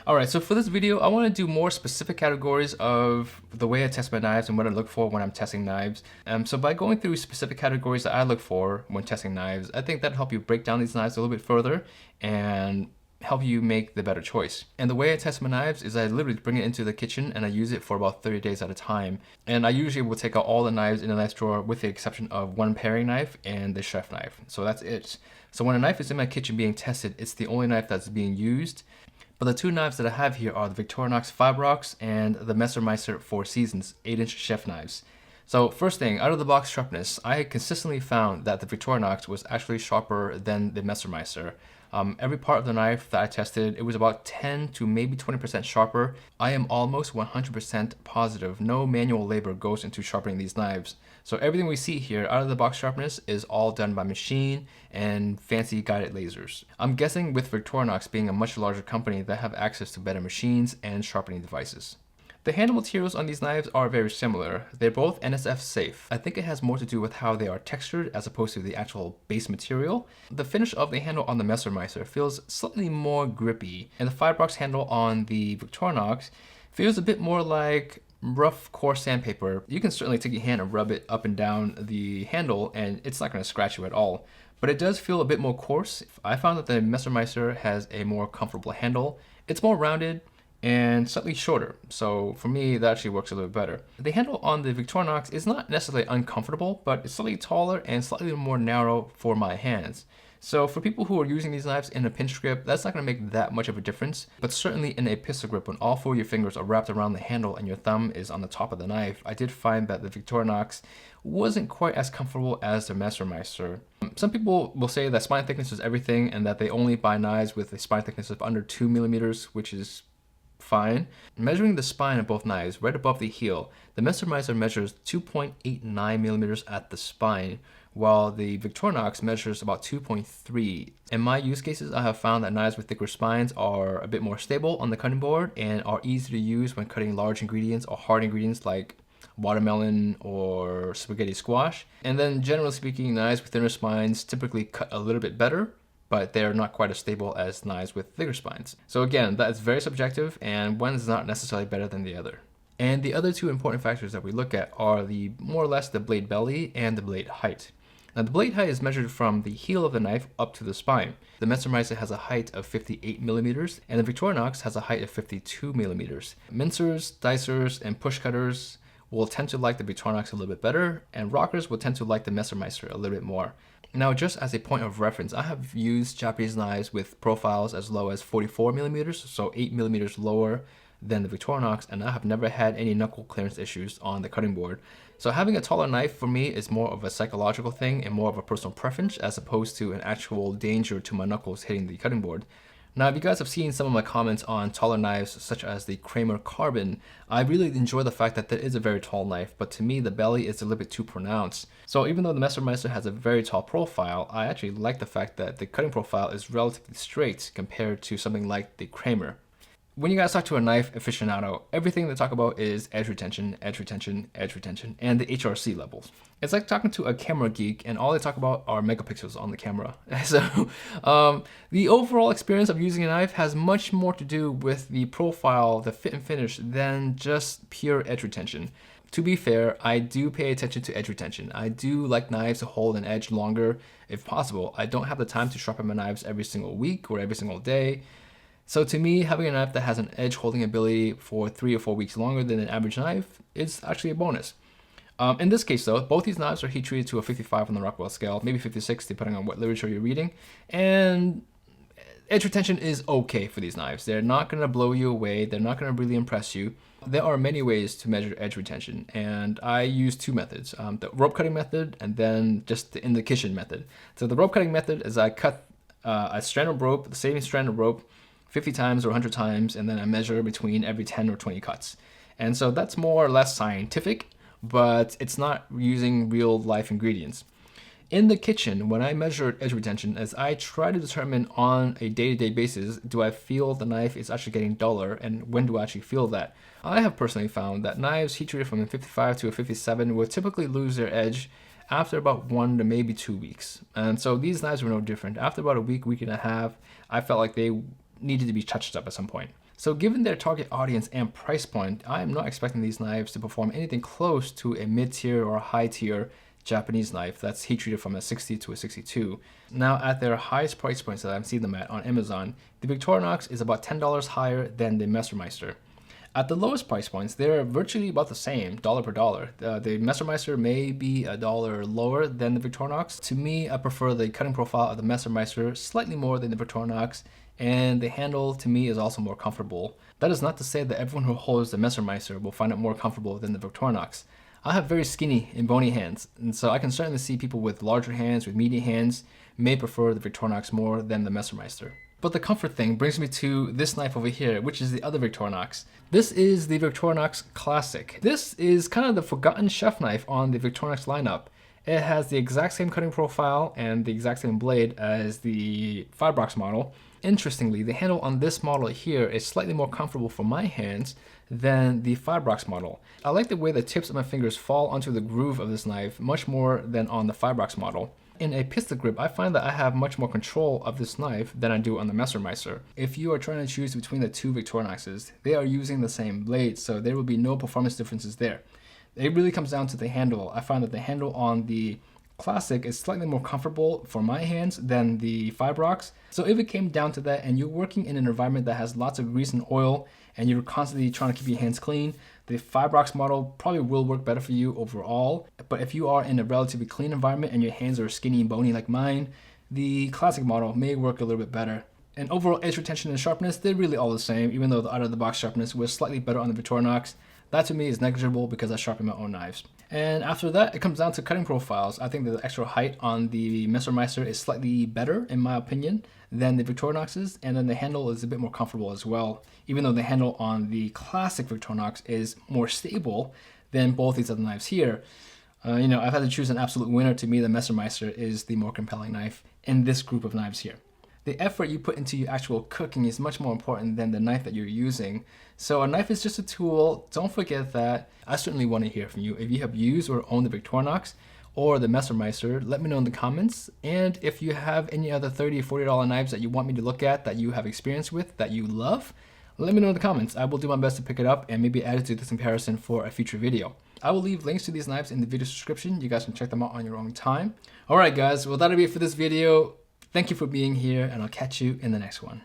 Alright, so for this video, I want to do more specific categories of the way I test my knives and what I look for when I'm testing knives. So by going through specific categories that I look for when testing knives, I think that'll help you break down these knives a little bit further and help you make the better choice. And the way I test my knives is I literally bring it into the kitchen and I use it for about 30 days at a time. And I usually will take out all the knives in the knife drawer with the exception of one paring knife and the chef knife. So that's it. So when a knife is in my kitchen being tested, it's the only knife that's being used. But the two knives that I have here are the Victorinox Fibrox and the Messermeister Four Seasons 8-inch chef knives. So first thing, out of the box sharpness, I consistently found that the Victorinox was actually sharper than the Messermeister. Every part of the knife that I tested, it was about 10 to maybe 20% sharper. I am almost 100% positive no manual labor goes into sharpening these knives. So everything we see here out of the box sharpness is all done by machine and fancy guided lasers. I'm guessing with Victorinox being a much larger company, they have access to better machines and sharpening devices. The handle materials on these knives are very similar. They're both NSF safe. I think it has more to do with how they are textured as opposed to the actual base material. The finish of the handle on the Messermeister feels slightly more grippy, and the Fibrox handle on the Victorinox feels a bit more like rough, coarse sandpaper. You can certainly take your hand and rub it up and down the handle and it's not going to scratch you at all. But it does feel a bit more coarse. I found that the Messermeister has a more comfortable handle. It's more rounded and slightly shorter. So for me, that actually works a little bit better. The handle on the Victorinox is not necessarily uncomfortable, but it's slightly taller and slightly more narrow for my hands. So for people who are using these knives in a pinch grip, that's not going to make that much of a difference, but certainly in a pistol grip when all four of your fingers are wrapped around the handle and your thumb is on the top of the knife, I did find that the Victorinox wasn't quite as comfortable as the Messermeister. Some people will say that spine thickness is everything and that they only buy knives with a spine thickness of under 2 millimeters, which is fine. Measuring the spine of both knives right above the heel, the Messermeister measures 2.89 millimeters at the spine, while the Victorinox measures about 2.3. In my use cases, I have found that knives with thicker spines are a bit more stable on the cutting board and are easy to use when cutting large ingredients or hard ingredients like watermelon or spaghetti squash. And then generally speaking, knives with thinner spines typically cut a little bit better, but they're not quite as stable as knives with thicker spines. So again, that is very subjective and one is not necessarily better than the other. And the other two important factors that we look at are the more or less the blade belly and the blade height. Now the blade height is measured from the heel of the knife up to the spine. The Messermeister has a height of 58 millimeters and the Victorinox has a height of 52 millimeters. Mincers, dicers, and push cutters will tend to like the Victorinox a little bit better, and rockers will tend to like the Messermeister a little bit more. Now, just as a point of reference, I have used Japanese knives with profiles as low as 44 millimeters, so 8 millimeters lower than the Victorinox, and I have never had any knuckle clearance issues on the cutting board. So having a taller knife for me is more of a psychological thing and more of a personal preference as opposed to an actual danger to my knuckles hitting the cutting board. Now, if you guys have seen some of my comments on taller knives, such as the Kramer Carbon, I really enjoy the fact that that is a very tall knife, but to me, the belly is a little bit too pronounced. So even though the Messermeister has a very tall profile, I actually like the fact that the cutting profile is relatively straight compared to something like the Kramer. When you guys talk to a knife aficionado, everything they talk about is edge retention, edge retention, edge retention, and the HRC levels. It's like talking to a camera geek and all they talk about are megapixels on the camera. So the overall experience of using a knife has much more to do with the profile, the fit and finish, than just pure edge retention. To be fair, I do pay attention to edge retention. I do like knives to hold an edge longer if possible. I don't have the time to sharpen my knives every single week or every single day. So to me, having a knife that has an edge holding ability for 3 or 4 weeks longer than an average knife is actually a bonus. In this case though, both these knives are heat treated to a 55 on the Rockwell scale, maybe 56 depending on what literature you're reading, and edge retention is okay for these knives. They're not going to blow you away, they're not going to really impress you. There are many ways to measure edge retention, and I use two methods, the rope cutting method and then just the in the kitchen method. So the rope cutting method is I cut a strand of rope, the same strand of rope, 50 times or 100 times, and then I measure between every 10 or 20 cuts. And so that's more or less scientific, but it's not using real life ingredients. In the kitchen, when I measure edge retention, as I try to determine on a day-to-day basis, do I feel the knife is actually getting duller, and when do I actually feel that? I have personally found that knives heat treated from a 55 to a 57 will typically lose their edge after about 1 to maybe 2 weeks. And so these knives were no different. After about a week, week and a half, I felt like they needed to be touched up at some point. So given their target audience and price point, I am not expecting these knives to perform anything close to a mid-tier or high-tier Japanese knife that's heat treated from a 60 to a 62. Now at their highest price points that I've seen them at on Amazon, the Victorinox is about $10 higher than the Messermeister. At the lowest price points, they're virtually about the same, dollar per dollar. The Messermeister may be $1 lower than the Victorinox. To me, I prefer the cutting profile of the Messermeister slightly more than the Victorinox, and the handle to me is also more comfortable. That is not to say that everyone who holds the Messermeister will find it more comfortable than the Victorinox. I have very skinny and bony hands, and so I can certainly see people with larger hands, with medium hands, may prefer the Victorinox more than the Messermeister. But the comfort thing brings me to this knife over here, which is the other Victorinox. This is the Victorinox Classic. This is kind of the forgotten chef knife on the Victorinox lineup. It has the exact same cutting profile and the exact same blade as the Fibrox model. Interestingly, the handle on this model here is slightly more comfortable for my hands than the Fibrox model. I like the way the tips of my fingers fall onto the groove of this knife much more than on the Fibrox model. In a pistol grip, I find that I have much more control of this knife than I do on the Messermeister. If you are trying to choose between the two Victorinoxes, they are using the same blade, so there will be no performance differences there. It really comes down to the handle. I find that the handle on the Classic is slightly more comfortable for my hands than the Fibrox. So if it came down to that and you're working in an environment that has lots of grease and oil and you're constantly trying to keep your hands clean, the Fibrox model probably will work better for you overall. But if you are in a relatively clean environment and your hands are skinny and bony like mine, the Classic model may work a little bit better. And overall edge retention and sharpness, they're really all the same, even though the out-of-the-box sharpness was slightly better on the Victorinox. That to me is negligible because I sharpen my own knives. And after that, it comes down to cutting profiles. I think the extra height on the Messermeister is slightly better, in my opinion, than the Victorinox's, and then the handle is a bit more comfortable as well, even though the handle on the Classic Victorinox is more stable than both these other knives here. I've had to choose an absolute winner. To me, the Messermeister is the more compelling knife in this group of knives here. The effort you put into your actual cooking is much more important than the knife that you're using. So a knife is just a tool. Don't forget that. I certainly want to hear from you. If you have used or owned the Victorinox or the Messermeister, let me know in the comments. And if you have any other $30 or $40 knives that you want me to look at, that you have experience with, that you love, let me know in the comments. I will do my best to pick it up and maybe add it to this comparison for a future video. I will leave links to these knives in the video description. You guys can check them out on your own time. All right, guys. Well, that'll be it for this video. Thank you for being here, and I'll catch you in the next one.